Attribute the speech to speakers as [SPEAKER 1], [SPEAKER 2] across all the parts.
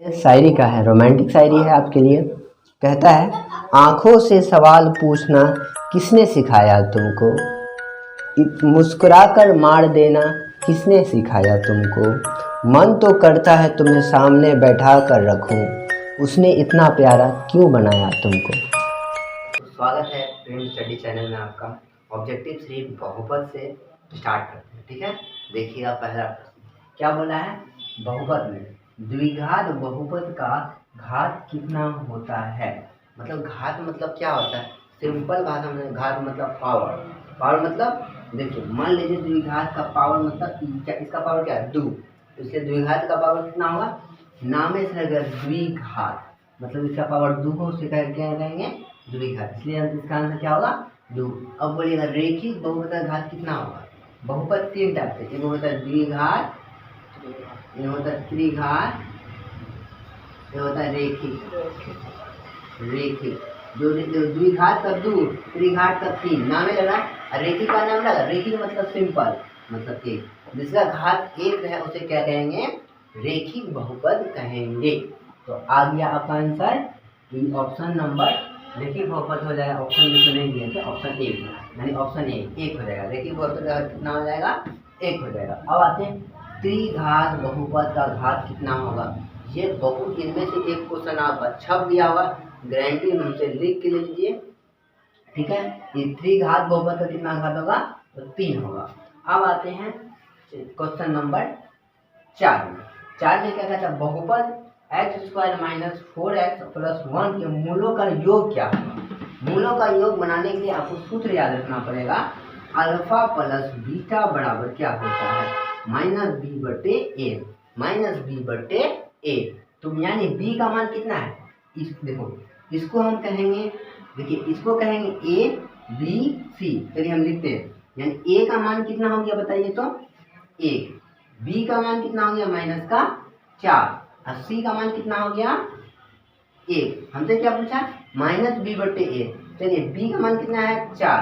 [SPEAKER 1] शायरी का है, रोमांटिक शायरी है आपके लिए। कहता है, आंखों से सवाल पूछना किसने सिखाया तुमको, मुस्कुरा कर मार देना किसने सिखाया तुमको, मन तो करता है तुम्हें सामने बैठा कर रखूं, उसने इतना प्यारा क्यों बनाया तुमको। स्वागत है प्रेम स्टडी चैनल में आपका। ऑब्जेक्टिव 3 बहुपद से स्टार्ट करते हैं, ठीक है। देखिएगा पहला प्रश्न क्या बोला है। बहुपद में द्विघात बहुपद का घात कितना होता है। मतलब घात मतलब क्या होता है, सिंपल भाषा में घात मतलब पावर। पावर मतलब देखिए, मान लीजिए द्विघात का पावर मतलब इसका पावर क्या है, 2। तो इसलिए द्विघात का पावर कितना होगा, नामे से लगेगा द्विघात, मतलब इसका पावर 2 हो, उसे क्या कहेंगे द्विघात, इसलिए इसका आंसर क्या होगा 2। अब बोलिएगा रेखिक बहुपद का घात कितना होगा। बहुपद 3 टाइप से, एक होता है द्विघात, ये होता है त्रिघात, ये होता है रेखिक। रेखिक जो द्विघात का 2, त्रिघात का 3 नामे लगा, और रेखिक का नाम लगा। रेखिक मतलब सिंपल, मतलब एक, जिसका घात 1 है उसे क्या कहेंगे, रेखिक बहुपद कहेंगे। तो आ गया आपका आंसर ऑप्शन नंबर, रेखिक बहुपद हो जाएगा। ऑप्शन में तो नहीं दिया तो ऑप्शन 1, यानी ऑप्शन 1 हो जाएगा। रेखिक बहुपद का कितना हो जाएगा, 1 हो जाएगा। अब आते हैं त्रिघात बहुपद का घात कितना होगा। ये बहुत इनमें से एक क्वेश्चन आपका छप दिया होगा, गारंटी हमसे लिख के ले लीजिए, ठीक है। ये त्रिघात बहुपद का कितना घात होगा, तो 3 होगा। अब आते हैं क्वेश्चन नंबर 4 में। 4 में क्या कहता है, बहुपद x² - 4x + 1 के मूलों का योग क्या होगा। मूलों का योग बनाने के लिए आपको सूत्र याद रखना पड़ेगा, अल्फा प्लस बीटा बराबर क्या होता है, -b/a, -b/a। तो यानी b का मान कितना है, देखो इसको हम कहेंगे, देखिए इसको कहेंगे a b c। चलिए हम लिखते हैं, यानी a का मान कितना हो गया बताइए तो 1, b का मान कितना हो गया -4, और c का मान कितना हो गया 1। हमसे क्या पूछा, -b/a। चलिए b का मान कितना है 4,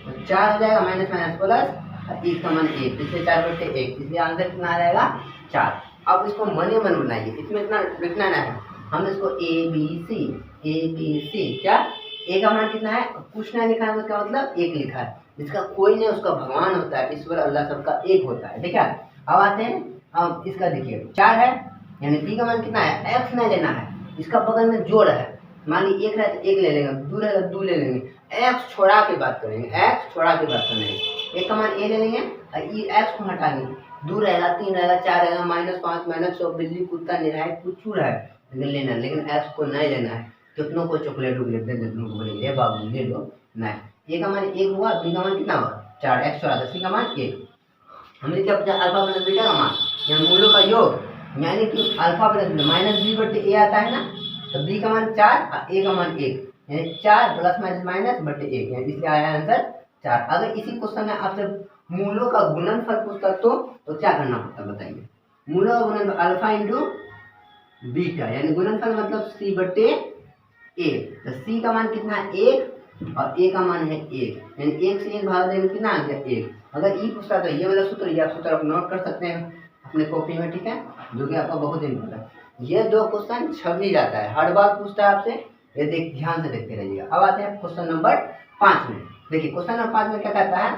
[SPEAKER 1] तो 4 हो जाएगा माइनस माइनस प्लस, और 1 का मान 1, इसलिए 4/1, इसलिए आंसर कितना आ जाएगा 4। अब इसको मने मन बनाइए, इसमें इतना लिखना ना है, हम इसको a b c क्या, a का मान कितना है, कुछ नहीं लिखा है, उसका मतलब 1 लिखा है। जिसका कोई नहीं उसका भगवान होता है, ईश्वर अल्लाह सबका एक होता है, ठीक है। अब आते हैं, अब इसका देखिए 4 है, यानी b का मान कितना है, x नहीं लेना है, इसका बगल में जोड़ है, मान ली 1 है तो 1 ले लेंगे, 2 है तो 2 ले लेंगे, x छोड़ा के बात करेंगे, x छोड़ा के बात करेंगे। 1 का मान a ले लेंगे और ये x को हटाएंगे, 2 रहेगा, 3 रहेगा, 4 रहेगा, -5 -100, बिल्ली कुत्ता निराय कुछ है लेना, लेकिन x को नहीं लेना है। कितनों को चॉकलेट वॉकलेट दे देते हैं, बोलेंगे बाबू ले लो, नहीं। a का मान 1 हुआ, b का मान कितना हुआ 4, x छोड़ा, c का मान 1। हमने क्या पूछा, अल्फा प्लस बीटा का मान, यहाँ मूलों का योग, यानी कि अल्फा प्लस -b/a आता है ना, तो b का मान 4 और a का मान 1, यानी 4 ±-1, यानी इसलिए आया आंसर 4। अगर इसी क्वेश्चन में आपसे मूलों का गुणनफल पूछता तो क्या करना पड़ता बताइए। मूलों का गुणनफल अल्फा इंटू बीटा, यानी गुणनफल मतलब c/a। तो c का मान कितना है 1 और a का मान है 1, यानी 1 से 1 भाग देंगे कितना आ गया 1। अगर ई पूछता तो ये वाला सूत्र, ये आप सूत्र आप नोट कर सकते हैं अपने कॉपी में, ठीक है, जो कि आपका बहुत इंपॉर्टेंट है। ये 2 क्वेश्चन छप ही जाता है, हर बार पूछता है आपसे, ये देख ध्यान से देखते रहिएगा। अब आते हैं क्वेश्चन नंबर 5 में। देखिए क्वेश्चन नंबर 5 में क्या कहता है,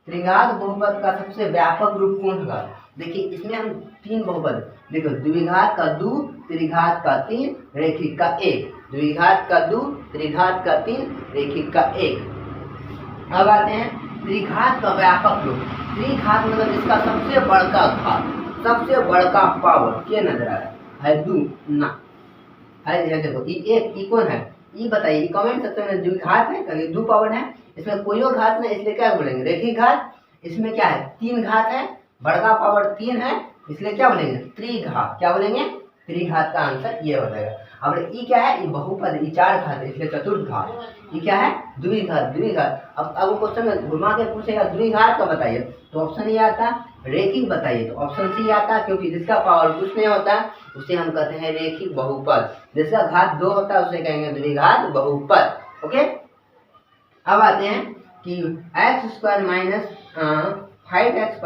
[SPEAKER 1] त्रिघात बहुपद का सबसे व्यापक रूप कौन होगा। देखिए इसमें हम 3 बहुपद, देखो द्विघात का 2, त्रिघात का 3, रेखिक का 1, द्विघात का 2, त्रिघात का 3, रेखिक का 1। अब आते हैं त्रिघात का व्यापक रूप। त्रिघात मतलब इसका सबसे बड़का घात, सबसे बड़का पावर क्या नजर आ रहा है 2 ना है, देखो ये 1 ई कौन है, ये बताइए कमेंट सेक्शन में। द्विघात है कभी 2 पावर है, इसमें कोई घात नहीं, इसलिए क्या बोलेंगे रेखिक घात। इसमें क्या है 3 घात है, बड़का पावर 3 है, इसलिए क्या बोलेंगे त्रिघात, क्या बोलेंगे त्रिघात का आंसर ये हो जाएगा। अब ई क्या है, ये बहुपद, ये 4 घात है, इसलिए चतुर्घात। ये क्या है द्विघात, द्विघात। अब क्वेश्चन में घुमा के पूछेगा द्विघात का बताइए, तो ऑप्शन ये आता, रेखिक बताइए तो ऑप्शन सी आता, क्योंकि जिसका पावर कुछ नहीं होता उसे हम कहते हैं रेखिक बहुपद, जिसका घात 2 होता है उसे कहेंगे द्विघात बहुपद, ओके। अब आते हैं कि x² - 5x +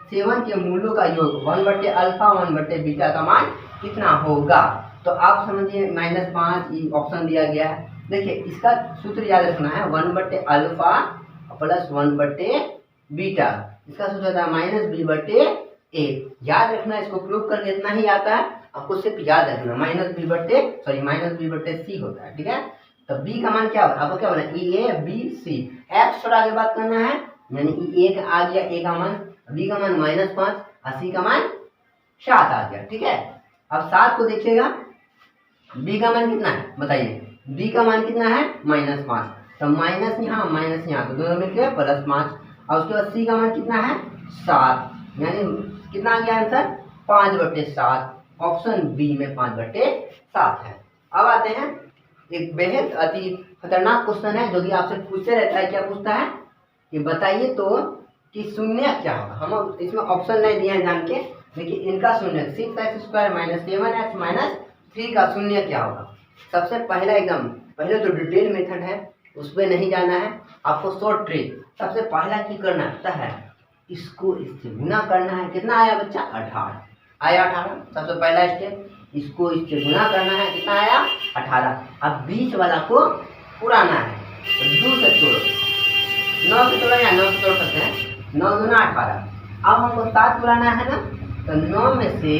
[SPEAKER 1] 7 के मूलों का योग 1/α 1/बीटा का मान कितना होगा। तो आप समझिए -5 ये ऑप्शन दिया गया है। देखिए इसका सूत्र याद रखना है 1/अल्फा प्लस 1/बीटा। इसका सूत्र होता है -b/a। याद रखना, इसको प्रूव करके इतना ही आता है आपको, सिर्फ याद रखना -b/c होता है, ठीक है। तो b का मान क्या होगा आपको, क्या बोला EABC। x थोड़ा आगे बात करना है, यानी a आ गया, a का मान, b का मान -5 और c का मान 7 आ गया, ठीक है। अब 7 को देखिएगा, b का मान कितना है बताइए, b का मान कितना है -5, तो माइनस यहाँ तो दोनों मिलकर +5। और उसके बाद c का मान कितना है 7, यानी कितना आ गया आंसर 5/7। ऑप्शन बी में 5/7 है। अब आते हैं एक बेहद अति खतरनाक क्वेश्चन है जो कि आपसे पूछते रहता है। क्या पूछता है कि बताइए तो कि शून्य क्या होगा। हम इसमें ऑप्शन नहीं दिए हैं जान के, लेकिन इनका शून्य 6x² - 7x - 3 का शून्य क्या होगा। सबसे पहला एकदम पहले तो डिटेल मेथड है, उस पर नहीं जाना है आपको, शॉर्ट ट्रिक। सबसे पहला की करना है, इसको इससे गुना करना है। कितना आया बच्चा 18 आया 18। सबसे पहला स्टेप, इसको इससे गुना करना है, कितना आया 18। अब बीच वाला को पुराना है, तो 2 से तोड़ो, 9 से तोड़ो या 9 से तोड़ सकते हैं, 9 दूना 18। अब हमको 7 पुराना है ना, तो 9 में से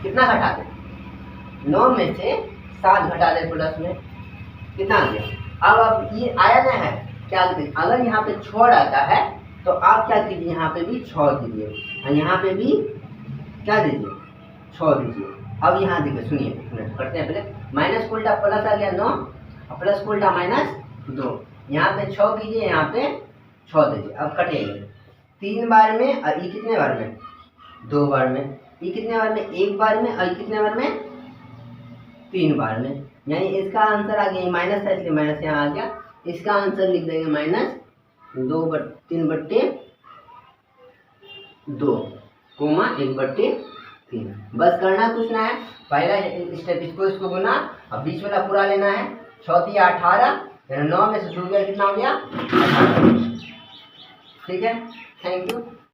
[SPEAKER 1] कितना घटा दे, 9 में से 7 घटा दे, प्लस में कितना आ गया। अब ये आया ना है, क्या अगर यहाँ पे 6 आता है तो आप क्या कीजिए, यहाँ पे भी 6 दीजिए और यहाँ पे भी क्या दीजिए 6 दीजिए। अब यहाँ देखिए, सुनिए करते हैं पहले, माइनस को उल्टा प्लस आ गया 9 और प्लस को उल्टा -2। यहाँ पे 6 कीजिए, यहाँ पे 6 दीजिए। अब कटेंगे 3 बार में, और ये कितने बार में 2 बार में, ये कितने बार में 1 बार में, और ये कितने बार में 3 बार में। यानी इसका आंसर आ गया, माइनस है इसलिए माइनस यहाँ आ गया। इसका आंसर लिख देंगे -3/2 कोमा 1/3। बस करना कुछ ना है, पहला स्टेप इसको गुना, अब बीच वाला पूरा लेना है। 6 × 18, 9 में से 2 गया, कितना हो गया 18। ठीक है, थैंक यू।